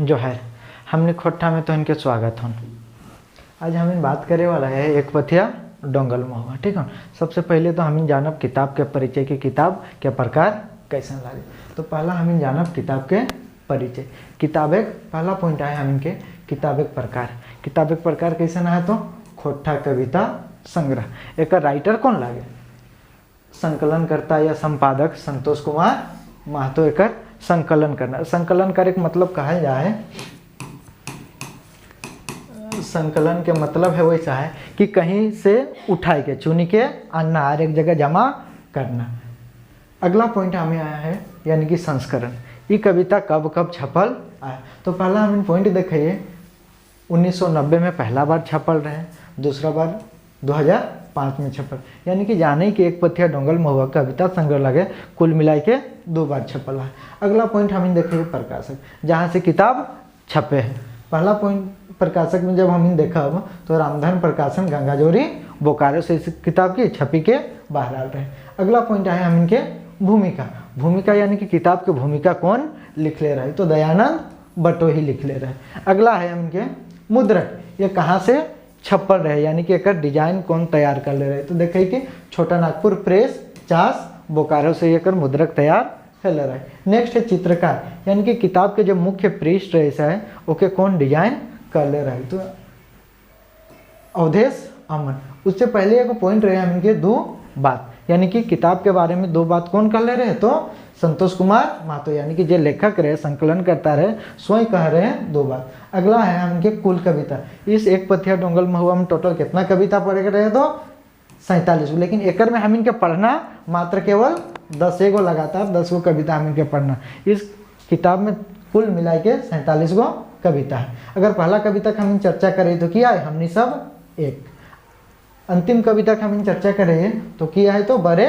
जोहर हमने खोट्ठा में तो इनके स्वागत हों। आज हम बात करे वाला है एक पथिया डोंगल महुआ। ठीक है, सबसे पहले तो हम जानब किताब के परिचय की किताब के प्रकार कैसे लागे। तो पहला हम जानब किताब के परिचय। किताब एक पहला पॉइंट है हम इनके किताब एक प्रकार। किताब एक प्रकार कैसे ना है तो खोट्ठा कविता संग्रह। एक राइटर कौन लागे, संकलन करता या संपादक संतोष कुमार महतो। एक संकलन करना, संकलन करे के मतलब कहा जाए, संकलन के मतलब है वैसा है कि कहीं से उठाई के चुनी के आना और एक जगह जमा करना। अगला पॉइंट हमें आया है यानी कि संस्करण। ये कविता कब कब छपल आया। तो पहला हम पॉइंट देखिए 1990 में पहला बार छपल रहे, दूसरा बार 2005 में छपल। यानी कि जाने कि एक पथिया डोंगल महुआ कविता संग्रह लगे कुल मिलाई के 2 बार छपल है। अगला पॉइंट हम देखिए प्रकाशक, जहाँ से किताब छपे हैं। पहला पॉइंट प्रकाशक में जब हम देखा तो रामधन प्रकाशन गंगाजोरी बोकारो से इस किताब की छपी के बाहर आ रहे। अगला पॉइंट आए हम इनके भूमिका। भूमिका यानी कि किताब के भूमिका कौन लिख ले रहे, तो दयानंद बटोही लिख ले रहे। अगला है हम इनके मुद्रक, ये कहाँ से छपल रहे यानी कि एक डिजाइन कौन तैयार कर ले रहे। तो देखिए कि छोटा नागपुर प्रेस 50 बोकारो से एक मुद्रक तैयार कर ले रहे। नेक्स्ट है चित्रकार, यानी कि किताब के जो मुख्य पृष्ठ है ओके कौन डिजाइन कर ले रहे। तो अवधेश अमन। उससे पहले एक पॉइंट रहे हम इनके 2 बात, यानी कि किताब के बारे में 2 बात कौन कर ले रहे, तो संतोष कुमार महतो यानी कि जो लेखक रहे संकलन करता रहे स्वयं कह रहे हैं 2 बात। अगला है हम इनके कुल कविता। इस एक पथिया डोंगल महुआ में टोटल कितना कविता पढ़े रहे, तो 47। लेकिन एकर में हम इनके पढ़ना मात्र केवल 10 गो लगातार 10 गो कविता हम इनके पढ़ना। इस किताब में कुल मिला के 47 गो कविता है। अगर पहला कविता का हम चर्चा करें तो किया है हमने सब एक। अंतिम कविता का हम चर्चा करें तो किया है तो बरे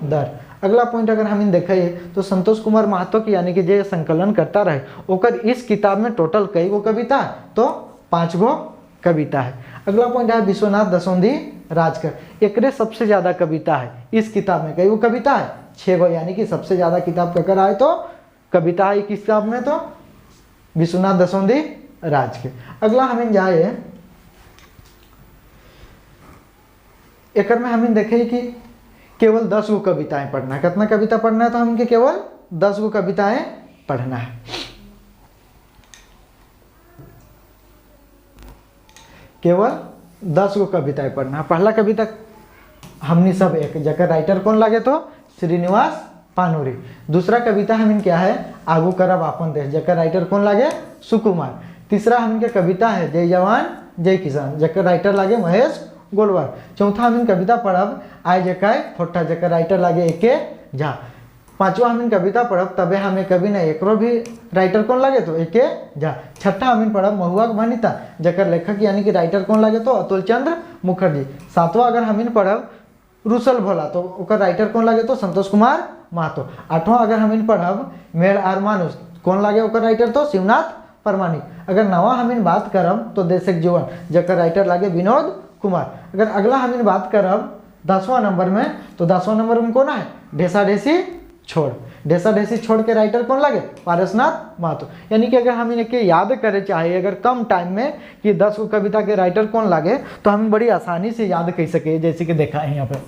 दर। अगला पॉइंट अगर हम देखें तो संतोष कुमार महतो की यानी कि जो संकलन करता रहे ओकर इस किताब में टोटल कई गो कविता है, तो 5 गो कविता है। अगला पॉइंट है विश्वनाथ दसौंधी राजकर। एकरे सबसे ज़्यादा कविता है इस किताब में। कई गो कविता है 6 गो, यानी कि सबसे ज़्यादा किताब ककर आए तो कविता है किस किताब में, तो विश्वनाथ दसौंधी राज के। अगला हमें जाए एकर में हमें देखे कि केवल 10 गो कविताएं पढ़ना है। कितना कविता पढ़ना है, तो हमके केवल 10 गो कविताएं पढ़ना है। केवल 10 गो कविताएं पढ़ना है। पहला कविता हमने सब एक जगह राइटर कौन लगे, तो श्रीनिवास पानूरी। दूसरा कविता हम क्या है आगू करब आपन देश, जकर राइटर कौन लगे सुकुमार। तीसरा हम इनके कविता है जय जवान जय किसान, जकर राइटर लगे महेश गोलवार। चौथा हम इन कविता पढ़ब आय जकाय खोट्ठा, जकर राइटर लगे एके झा। पांचवा हम इन कविता पढ़ब तबे हमें कवि न एकरो भी राइटर कौन लगे, तो एके झा। छठा हम इन पढ़ब महुआ वनिता, जकर लेखक यानी कि राइटर कौन लगे, तो अतुल चंद्र मुखर्जी। सातवां अगर हम इन पढ़ब रुसल भोला, तो ओकर राइटर कौन लगे, तो संतोष कुमार महतो। आठवां अगर हम इन पढ़ब मेड़ आर मानुष, कौन लगे ओकर राइटर, तो शिवनाथ परमाणिक। अगर नवा हम इन बात करब तो देशक जीवन, जकर राइटर लगे विनोद कुमार। अगर अगला हम इन बात करब 10वां नंबर में, तो 10वां नंबर में कौन है ढेसा ढेसी छोड़। ढेसा ढेसी छोड़ के राइटर कौन लगे पारसनाथ महतो। यानी कि अगर हम इनके याद करे चाहे अगर कम टाइम में कि 10 गो कविता के राइटर कौन लगे, तो हम बड़ी आसानी से याद कर सके। जैसे कि देखा है यहाँ पे,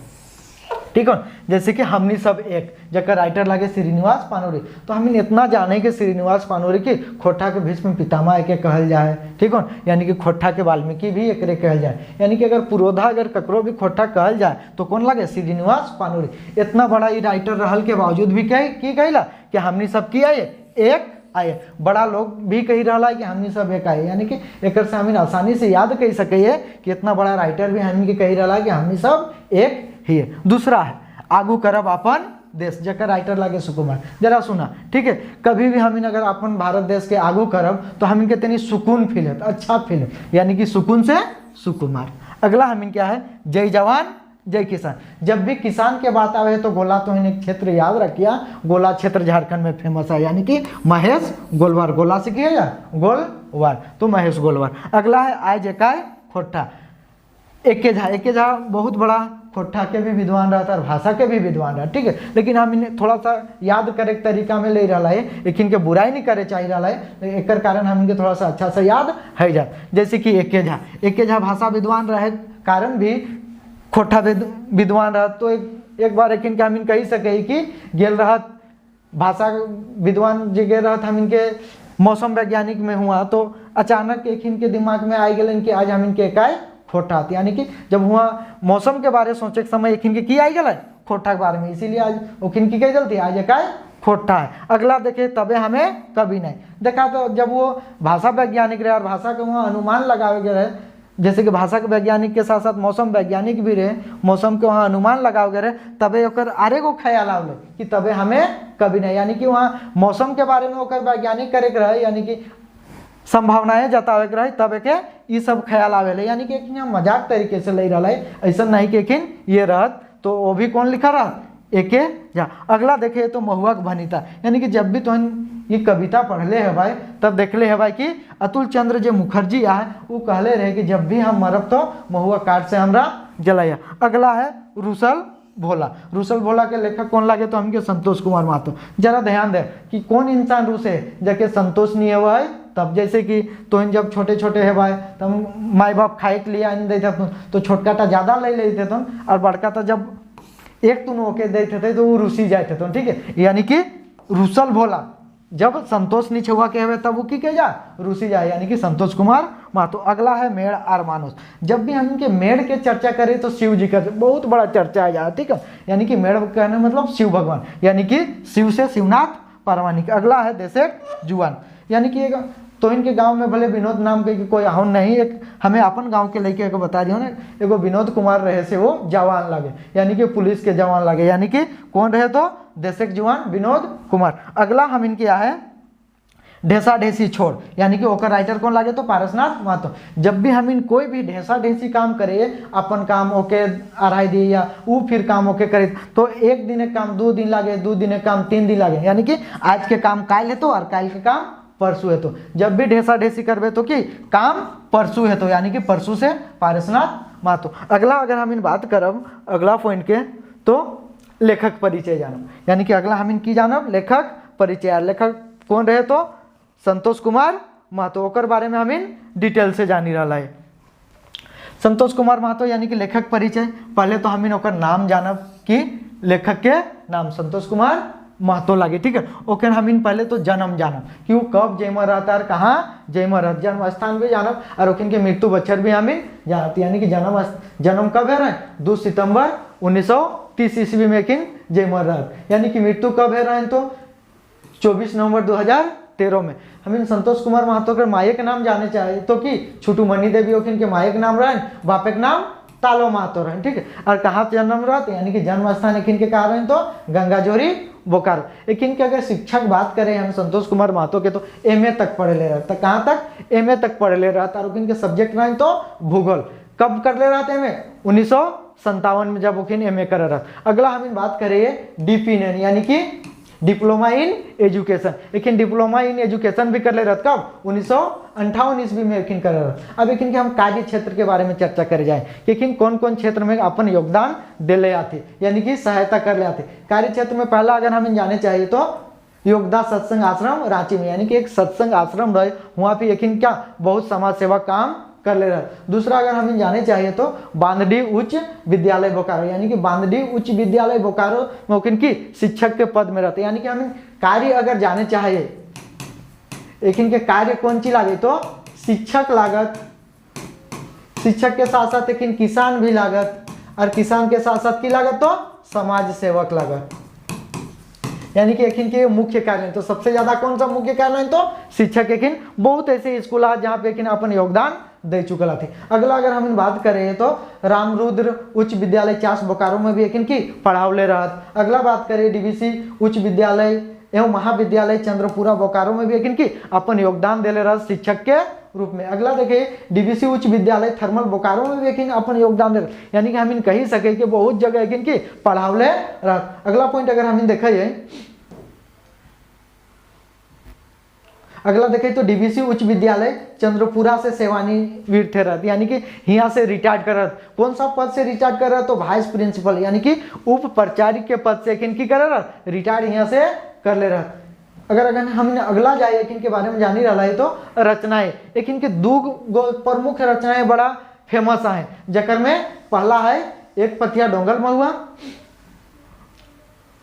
ठीक है, जैसे कि हमने सब एक जगह राइटर लगे श्रीनिवास पानूरी, तो हम इतना जाने कि श्रीनिवास पानूरी की खोट्ठा के भीष्म पितामह एके कहल जाए। ठीक है, यानी कि खोट्ठा के वाल्मीकि भी एकरे कहल जाए। यानी कि अगर पुरोधा अगर ककरो भी खोट्ठा कहल जाए तो कौन लगे श्रीनिवास पानूरी। इतना बड़ा ये राइटर रहल के बावजूद भी की कहला कि हमने सब किया एक आए। बड़ा लोग भी कही रहा कि हमने सब एक आए, यानी कि एक से हम आसानी से याद कर सके कि इतना बड़ा राइटर भी हमने कही रहा कि हमने सब एक ही है। दूसरा है आगू करब अपन देश, जकर राइटर लगे सुकुमार। जरा सुना, ठीक है, कभी भी हम अगर अपन भारत देश के आगू करब तो हम इनके तनी सुकून फील है, अच्छा फील है, यानी कि सुकून से सुकुमार। अगला हम क्या है जय जवान जय किसान। जब भी किसान के बात आवे तो गोला तो इन्हें क्षेत्र याद रखिया, गोला क्षेत्र झारखंड में फेमस है, यानी कि महेश गोलवार। गोला से किया यार गोलवार, तो महेश गोलवार। अगला है आय जकाय खोट्ठा। एके झा बहुत बड़ा खोट्ठा के भी विद्वान रहता और भाषा के भी विद्वान रहा, ठीक है। लेकिन हम इन्हें थोड़ा सा याद करे तरीका में ले रहा है, लेकिन के बुराई नहीं करे चाहिए रहा है, एक कारण हम इनके थोड़ा सा अच्छा सा याद है जा। जैसे कि एके झा भाषा विद्वान रहे कारण भी खोट्ठा विद्वान रहा, तो एक बार एक इनके हम इन कही सके कि गेल रहत भाषा विद्वान जे गेल रहत हम इनके मौसम वैज्ञानिक में हुआ, तो अचानक एक इनके दिमाग में आ गए कि आज हम इनके इकाई खोट्ठा, यानी कि जब हुआ मौसम के बारे में सोचे के समय एक इनके की आई गल खोट्ठा के बारे में, इसीलिए आज ओखिन की कही जल्दी आज इकाई खोट्ठा है। अगला देखे तबे हमें कभी नहीं देखा, तो जब वो भाषा वैज्ञानिक रहे और भाषा के वहाँ अनुमान लगावे गए रहे, जैसे कि भाषा के वैज्ञानिक के साथ साथ मौसम वैज्ञानिक भी रहे, मौसम के वहाँ अनुमान लगावे गए रहे, तबे ओकर आरे को ख्याल आवले कि तबे हमें कभी नहीं, यानी कि वहाँ मौसम के बारे में ओकर वैज्ञानिक करे के रहे, यानी कि संभावनाएं जतावे के रहे, तब के ये सब ख्याल आवेले, यानी कि एक मजाक तरीके से ले रहा है, ऐसा नहीं कि एकिन ये रहत, तो वो भी कौन लिखा रहा एके झा। अगला देखे तो महुआ के भनिता, यानी कि जब भी तो ये कविता पढ़ले है भाई तब देखले है भाई कि अतुल चंद्र जो मुखर्जी आए वो कहले रहे कि जब भी हम मरब तो महुआ काट से हमरा जलाया। अगला है रुसल भोला के लेखक कौन लगे तो हमके संतोष कुमार महतो। जरा ध्यान दे कि कौन इंसान रूसे जाके संतोष नहीं हुआ है, तब जैसे कि तो जब छोटे छोटे है भाई तब माई बाप खाए के लिए आने देते तो छोटका टा ज़्यादा ले लेते थे और बड़का टा जब एक तुम ओके देते थे तो वो रूसी जाते थे, ठीक है। यानी कि रुसल भोला जब संतोष नहीं छुआ के तब वो की जा रूसी जाए, यानी कि संतोष कुमार महतो। अगला है मेड़ आर मानुस। जब भी हम इनके मेड़ के चर्चा करें तो शिव जी का बहुत बड़ा चर्चा आ जाए, ठीक है। यानी कि मेड़ कहने मतलब शिव भगवान, यानी कि शिव से शिवनाथ पारवानिक। अगला है देशेक जुआन, यानी कि तो इनके गांव में भले विनोद नाम के कोई आहन नहीं, एक हमें अपन गांव के लड़के को बता दियो ना, एगो विनोद कुमार रहे से वो जवान लगे, यानी कि पुलिस के जवान लगे, यानी कि कौन रहे तो देशक जवान विनोद कुमार। अगला हम इनके है ढेसा ढेसी छोड़, यानी कि ओकर राइटर कौन लगे तो पारसनाथ महतो। जब भी हम इन कोई भी ढेसा ढेसी काम करे, अपन काम ओके अढ़ाई दी या वो फिर काम ओके करे, तो एक दिन एक काम 2 दिन लगे, 2 दिन एक काम 3 दिन लगे, यानी कि आज के काम काल है तो और काल के काम परसों है तो। जब भी ढेसा ढेसी करबे तो कि काम परसों है तो, यानी कि परसों से पारसनाथ महतो। अगला अगर हम इन बात करब अगला पॉइंट के तो लेखक परिचय जानब, यानी कि अगला हम इन की जानब लेखक परिचय। लेखक कौन रहे तो संतोष कुमार महतो, ओकर बारे में हम इन डिटेल से जानी रहा है। संतोष कुमार महतो यानी कि लेखक परिचय। पहले तो हम इन ओकर नाम जानब कि लेखक के नाम संतोष कुमार महतो लगे, ठीक है। ओकर हम इन पहले तो जन्म जानब कि वो कब जयमा रहता है, कहाँ जयमा रहता, जन्म स्थान भी जानब और ओकिन के मृत्यु बच्चर भी हम जानब, यानी कि जन्म कब है रहे 2 सितंबर 1930 ईस्वी में किन जयमा रहत, यानी कि मृत्यु कब है रहे तो 24 नवंबर 2013 में। हम इन संतोष कुमार महतो के माये के नाम जाने चाहिए तो कि छुटुमणि देवी ओकिन के माये के नाम रहे, बापे के नाम तालो महतो रहे, ठीक है। और कहाँ जन्म रहते, यानी कि जन्म स्थान एक इनके कहा रहे तो गंगाजोरी बोकारो। लेकिन कि अगर शिक्षक बात करें हम संतोष कुमार महतो के तो एमए तक पढ़े ले रहा था, कहाँ तक एमए तक पढ़े ले रहा था, और इनके सब्जेक्ट रहे तो भूगोल। कब कर ले रहा था एमए 1957 में जब ओकिन एमए कर रहा था। अगला हम बात करें डीपीएन यानी कि डिप्लोमा इन एजुकेशन, लेकिन डिप्लोमा इन एजुकेशन भी कर ले रहा कब 1958 ईस्वी में लेकिन कर रहा। अब लेकिन हम कार्य क्षेत्र के बारे में चर्चा कर जाए, लेकिन कौन कौन क्षेत्र में अपन योगदान दे ले आते, यानी कि सहायता कर ले आते। कार्य क्षेत्र में पहला अगर हम जाने चाहिए तो योगदा सत्संग आश्रम रांची में, यानी कि एक सत्संग आश्रम रहे, वहाँ पे लेकिन क्या बहुत समाज सेवा काम कर ले रहा। दूसरा अगर हम जाने चाहिए तो बांदडी उच्च विद्यालय बोकारो, यानी कि बांदडी उच्च विद्यालय बोकारो में की शिक्षक के पद में रहते, यानी कि हम कार्य अगर जाने चाहिए लेकिन के कार्य कौन सी लागे तो शिक्षक लागत, शिक्षक के साथ साथ लेकिन किसान भी लागत, और किसान के साथ साथ की लागत तो समाज सेवक लागत, यानी कि एक के मुख्य कार्य। तो सबसे ज्यादा कौन सा मुख्य कार्य तो शिक्षक। लेकिन बहुत ऐसे स्कूल है जहाँ पे अपन योगदान दे चुकल थे। अगला अगर हम बात करें तो रामरुद्र उच्च विद्यालय चास बोकारो में भी एक की पढ़ावले रहत। अगला बात करें डीवीसी उच्च विद्यालय एवं महाविद्यालय चंद्रपुरा बोकारो में भी एक की अपन योगदान दे रहा शिक्षक के रूप में। अगला देखिए डीवीसी उच्च विद्यालय थर्मल बोकारो में भी एक अपन योगदान दे, यानी कि हम कही सके कि बहुत जगह एक की पढ़ावले रहत। अगला पॉइंट अगर हम देखिए, अगला देखें तो डीवीसी उच्च विद्यालय चंद्रपुरा से सेवानिवृत्त रहत, यानी कि यहाँ से रिटायर्ड करत। कौन सा पद से रिटायर्ड कर रहा? तो वाइस प्रिंसिपल यानी कि उप प्राचार्य के पद से की कर रहा, रिटायर्ड यहाँ से कर ले रहा। अगर हमने अगला जाए एक इनके बारे में जानी रहा है तो रचनाएं, एक इनके दो प्रमुख रचनाएं बड़ा फेमस है, जकर में पहला है एक पथिया डोंगल महुआ।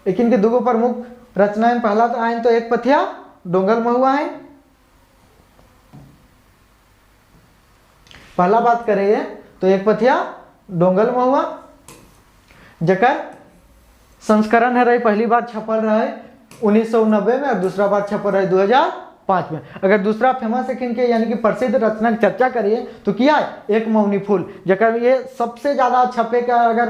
एक इनके दो प्रमुख रचनाएं पहला तो आए तो एक पथिया डोंगल महुआ है। पहला बात करें तो एक पथिया डोंगल महुआ, जकर संस्करण है रही पहली बार छपल रहा है 1990 में और दूसरा बार छपल रहा है 2005 में। अगर दूसरा फेमस है किनके यानी कि प्रसिद्ध रचना की चर्चा करिए तो क्या है एक मौनी फूल, जकर ये सबसे ज्यादा छपे का अगर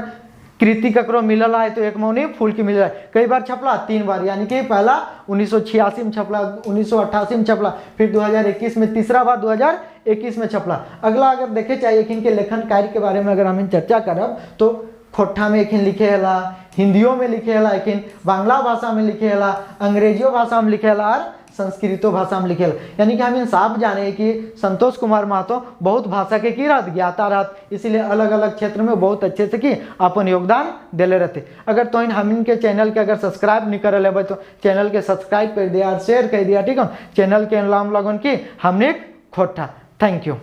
कृति ककरो मिलल है तो एक मौनी फूल की मिल है। कई बार छपला? 3 बार, यानी कि पहला 1986 में छपला, 1988 में छपला, फिर 2021 में, तीसरा बार 2021 में छपला। अगला अगर देखे चाहिए इनके लेखन कार्य के बारे में अगर हम चर्चा करब तो खोट्ठा में एक लिखे हला, हिंदियों में लिखे हला, एक बांग्ला भाषा में लिखे हला, अंग्रेजियों भाषा में लिखे हला और संस्कृतो भाषा में लिखे हला। यानी कि हम साफ जाने कि संतोष कुमार महतो बहुत भाषा के की रहत, ज्ञाता रहत, इसीलिए अलग अलग क्षेत्र में बहुत अच्छे से की अपन योगदान दिले रहते। अगर तो हम इनके चैनल के अगर सब्सक्राइब नहीं कर ले तो चैनल के सब्सक्राइब कर दिया और शेयर कर दिया, ठीक है। चैनल के नाम लगन की हमने खोट्ठा। Thank you.